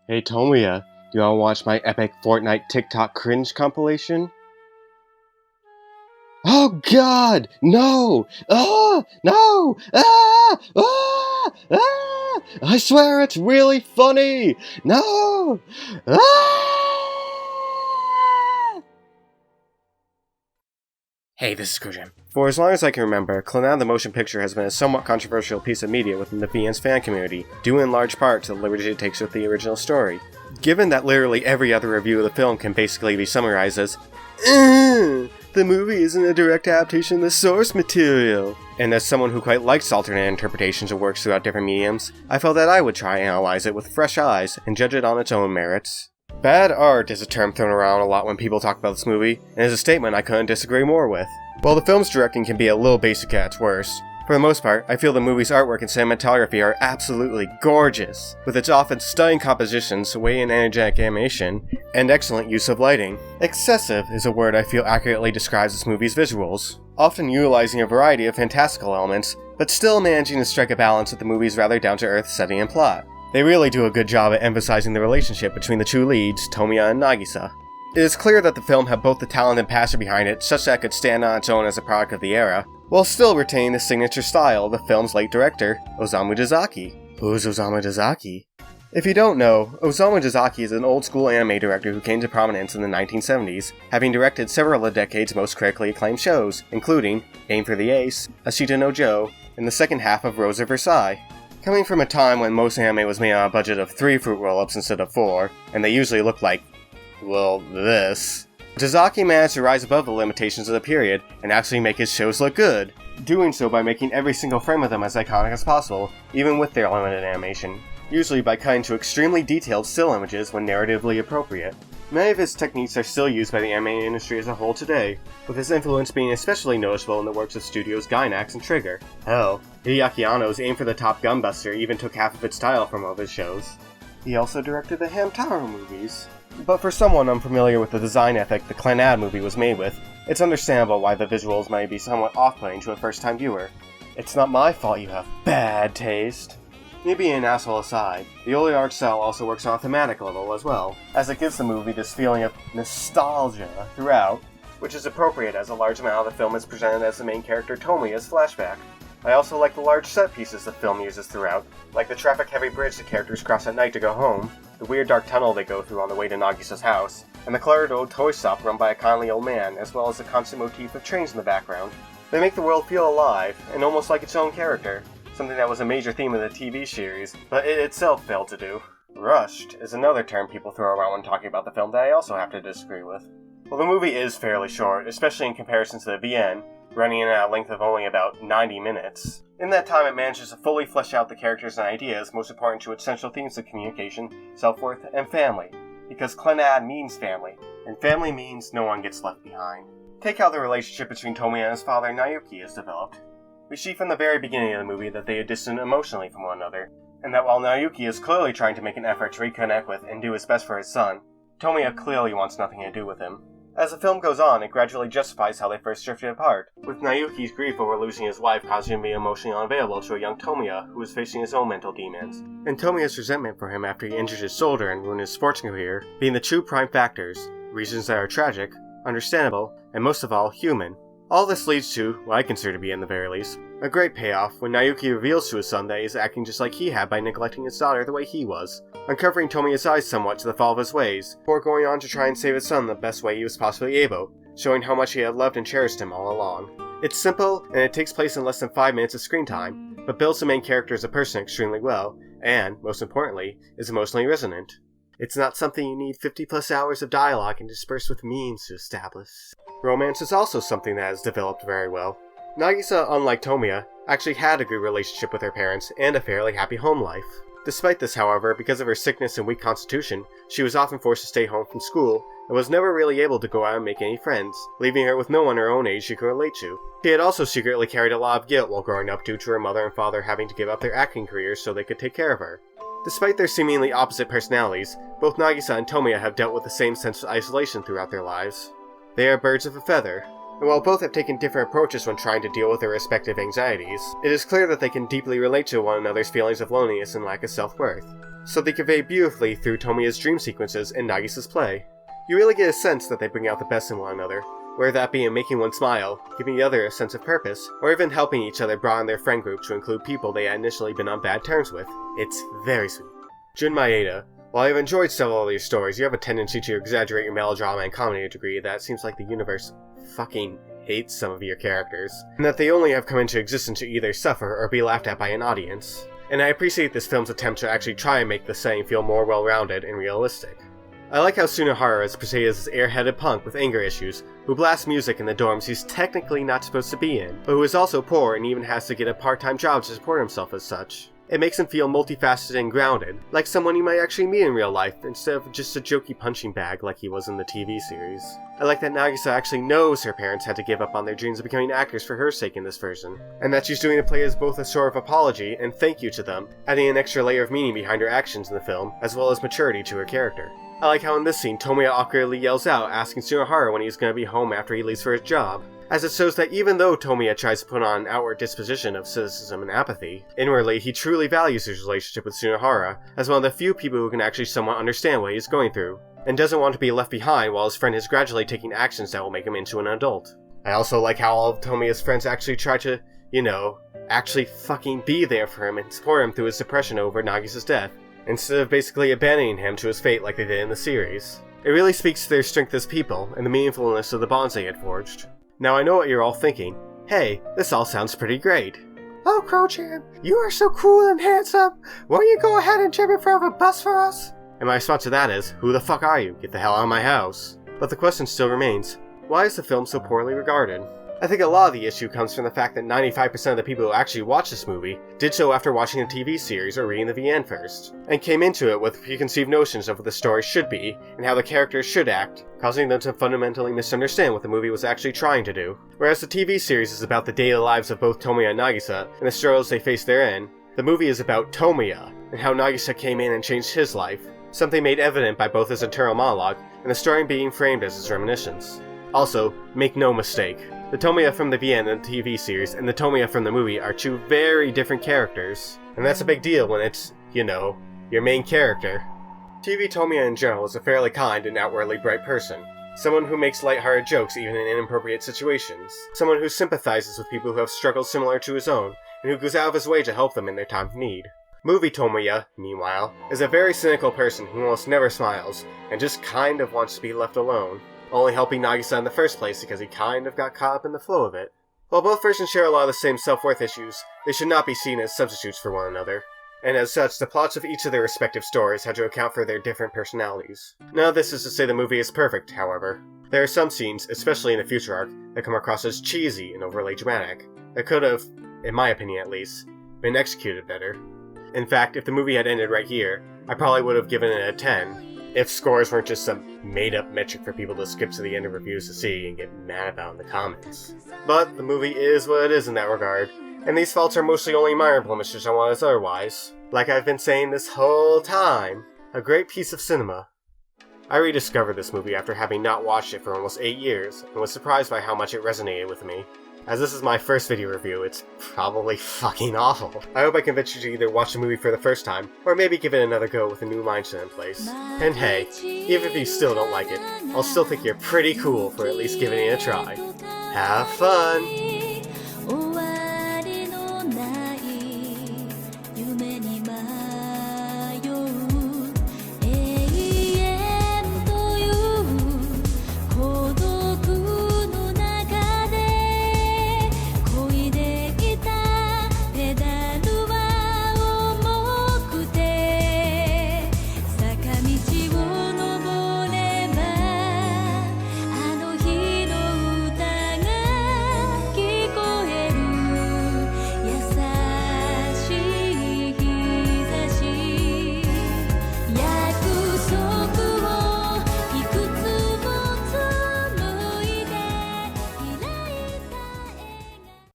Hey Tomoya, do you wanna watch my epic Fortnite TikTok cringe compilation? Oh god! No! Ah! No! Ah! Ah! Ah! I swear it's really funny! No! Ah! Hey, this is Kujin. For as long as I can remember, Clannad the Motion Picture has been a somewhat controversial piece of media within the VN's fan community, due in large part to the liberty it takes with the original story. Given that literally every other review of the film can basically be summarized as the movie isn't a direct adaptation of the source material, and as someone who quite likes alternate interpretations of works throughout different mediums, I felt that I would try and analyze it with fresh eyes and judge it on its own merits. Bad art is a term thrown around a lot when people talk about this movie, and is a statement I couldn't disagree more with. While the film's directing can be a little basic at its worst, for the most part, I feel the movie's artwork and cinematography are absolutely gorgeous, with its often stunning compositions, way and energetic animation, and excellent use of lighting. Excessive is a word I feel accurately describes this movie's visuals, often utilizing a variety of fantastical elements, but still managing to strike a balance with the movie's rather down-to-earth setting and plot. They really do a good job at emphasizing the relationship between the two leads, Tomoya and Nagisa. It is clear that the film had both the talent and passion behind it such that it could stand on its own as a product of the era, while still retaining the signature style of the film's late director, Osamu Dezaki. Who's Osamu Dezaki? If you don't know, Osamu Dezaki is an old-school anime director who came to prominence in the 1970s, having directed several of the decade's most critically acclaimed shows, including Aim for the Ace, Ashita no Joe, and the second half of Rose of Versailles. Coming from a time when most anime was made on a budget of 3 fruit roll-ups instead of 4, and they usually looked like, well, this, Dezaki managed to rise above the limitations of the period and actually make his shows look good, doing so by making every single frame of them as iconic as possible, even with their limited animation, usually by cutting to extremely detailed still images when narratively appropriate. Many of his techniques are still used by the anime industry as a whole today, with his influence being especially noticeable in the works of studios Gainax and Trigger. Hell, Hideaki Anno's Aim for the Top Gunbuster even took half of its style from one of his shows. He also directed the Hamtaro movies. But for someone unfamiliar with the design ethic the Clannad movie was made with, it's understandable why the visuals might be somewhat off-putting to a first-time viewer. It's not my fault you have bad taste. Me being an asshole aside, the older art style also works on a thematic level as well, as it gives the movie this feeling of nostalgia throughout, which is appropriate as a large amount of the film is presented as the main character Tomoya's flashback. I also like the large set pieces the film uses throughout, like the traffic-heavy bridge the characters cross at night to go home, the weird dark tunnel they go through on the way to Nagisa's house, and the cluttered old toy shop run by a kindly old man, as well as the constant motif of trains in the background. They make the world feel alive, and almost like its own character, something that was a major theme of the TV series, but it itself failed to do. Rushed is another term people throw around when talking about the film that I also have to disagree with. Well, the movie is fairly short, especially in comparison to the VN, running in at a length of only about 90 minutes. In that time, it manages to fully flesh out the characters and ideas most important to its central themes of communication, self-worth, and family. Because Clannad means family, and family means no one gets left behind. Take how the relationship between Tomoya and his father Naoki is developed. We see from the very beginning of the movie that they are distant emotionally from one another, and that while Naoki is clearly trying to make an effort to reconnect with and do his best for his son, Tomoya clearly wants nothing to do with him. As the film goes on, it gradually justifies how they first drifted apart, with Naoki's grief over losing his wife causing him to be emotionally unavailable to a young Tomoya who is facing his own mental demons, and Tomoya's resentment for him after he injured his shoulder and ruined his sports career being the two prime factors, reasons that are tragic, understandable, and most of all, human. All this leads to, what I consider to be in the very least, a great payoff when Naoki reveals to his son that he is acting just like he had by neglecting his daughter the way he was, uncovering Tomoya's eyes somewhat to the fall of his ways, before going on to try and save his son the best way he was possibly able, showing how much he had loved and cherished him all along. It's simple, and it takes place in less than 5 minutes of screen time, but builds the main character as a person extremely well, and, most importantly, is emotionally resonant. It's not something you need 50+ hours of dialogue interspersed with memes to establish. Romance is also something that has developed very well. Nagisa, unlike Tomoya, actually had a good relationship with her parents and a fairly happy home life. Despite this, however, because of her sickness and weak constitution, she was often forced to stay home from school, and was never really able to go out and make any friends, leaving her with no one her own age she could relate to. She had also secretly carried a lot of guilt while growing up due to her mother and father having to give up their acting careers so they could take care of her. Despite their seemingly opposite personalities, both Nagisa and Tomoya have dealt with the same sense of isolation throughout their lives. They are birds of a feather, and while both have taken different approaches when trying to deal with their respective anxieties, it is clear that they can deeply relate to one another's feelings of loneliness and lack of self-worth. so they convey beautifully through Tomiya's dream sequences and Nagisa's play. You really get a sense that they bring out the best in one another, whether that be in making one smile, giving the other a sense of purpose, or even helping each other broaden their friend group to include people they had initially been on bad terms with. It's very sweet. Jun Maeda, while I've enjoyed several of your stories, you have a tendency to exaggerate your melodrama and comedy to a degree that it seems like the universe fucking hates some of your characters, and that they only have come into existence to either suffer or be laughed at by an audience. And I appreciate this film's attempt to actually try and make the setting feel more well-rounded and realistic. I like how Tsunohara is portrayed as this airheaded punk with anger issues, who blasts music in the dorms he's technically not supposed to be in, but who is also poor and even has to get a part-time job to support himself as such. It makes him feel multifaceted and grounded, like someone you might actually meet in real life, instead of just a jokey punching bag like he was in the TV series. I like that Nagisa actually knows her parents had to give up on their dreams of becoming actors for her sake in this version, and that she's doing the play as both a sort of apology and thank you to them, adding an extra layer of meaning behind her actions in the film, as well as maturity to her character. I like how in this scene, Tomiya awkwardly yells out, asking Tsunohara when he's going to be home after he leaves for his job, as it shows that even though Tomiya tries to put on an outward disposition of cynicism and apathy, inwardly he truly values his relationship with Tsunohara as one of the few people who can actually somewhat understand what he's going through, and doesn't want to be left behind while his friend is gradually taking actions that will make him into an adult. I also like how all of Tomiya's friends actually try to, actually fucking be there for him and support him through his depression over Nagisa's death, instead of basically abandoning him to his fate like they did in the series. It really speaks to their strength as people, and the meaningfulness of the bonds they had forged. Now I know what you're all thinking. Hey, this all sounds pretty great. Oh, Crow-chan, you are so cool and handsome. Won't you go ahead and jump in front of a bus for us? And my response to that is, who the fuck are you? Get the hell out of my house. But the question still remains, why is the film so poorly regarded? I think a lot of the issue comes from the fact that 95% of the people who actually watched this movie did so after watching the TV series or reading the VN first, and came into it with preconceived notions of what the story should be and how the characters should act, causing them to fundamentally misunderstand what the movie was actually trying to do. Whereas the TV series is about the daily lives of both Tomiya and Nagisa and the struggles they face therein, the movie is about Tomiya and how Nagisa came in and changed his life, something made evident by both his internal monologue and the story being framed as his reminiscence. Also, make no mistake, the Tomiya from the VN and the TV series and the Tomiya from the movie are two very different characters, and that's a big deal when it's, your main character. TV Tomiya in general is a fairly kind and outwardly bright person, someone who makes lighthearted jokes even in inappropriate situations, someone who sympathizes with people who have struggles similar to his own, and who goes out of his way to help them in their time of need. Movie Tomiya, meanwhile, is a very cynical person who almost never smiles, and just kind of wants to be left alone, only helping Nagisa in the first place because he kind of got caught up in the flow of it. While both versions share a lot of the same self-worth issues, they should not be seen as substitutes for one another, and as such, the plots of each of their respective stories had to account for their different personalities. None of this is to say the movie is perfect, however. There are some scenes, especially in the future arc, that come across as cheesy and overly dramatic, that could have, in my opinion at least, been executed better. In fact, if the movie had ended right here, I probably would have given it a 10, if scores weren't just some made-up metric for people to skip to the end of reviews to see and get mad about in the comments. But the movie is what it is in that regard, and these faults are mostly only minor blemishes on what is otherwise, like I've been saying this whole time, a great piece of cinema. I rediscovered this movie after having not watched it for almost 8 years, and was surprised by how much it resonated with me. As this is my first video review, it's probably fucking awful. I hope I convinced you to either watch the movie for the first time, or maybe give it another go with a new mindset in place. And hey, even if you still don't like it, I'll still think you're pretty cool for at least giving it a try. Have fun!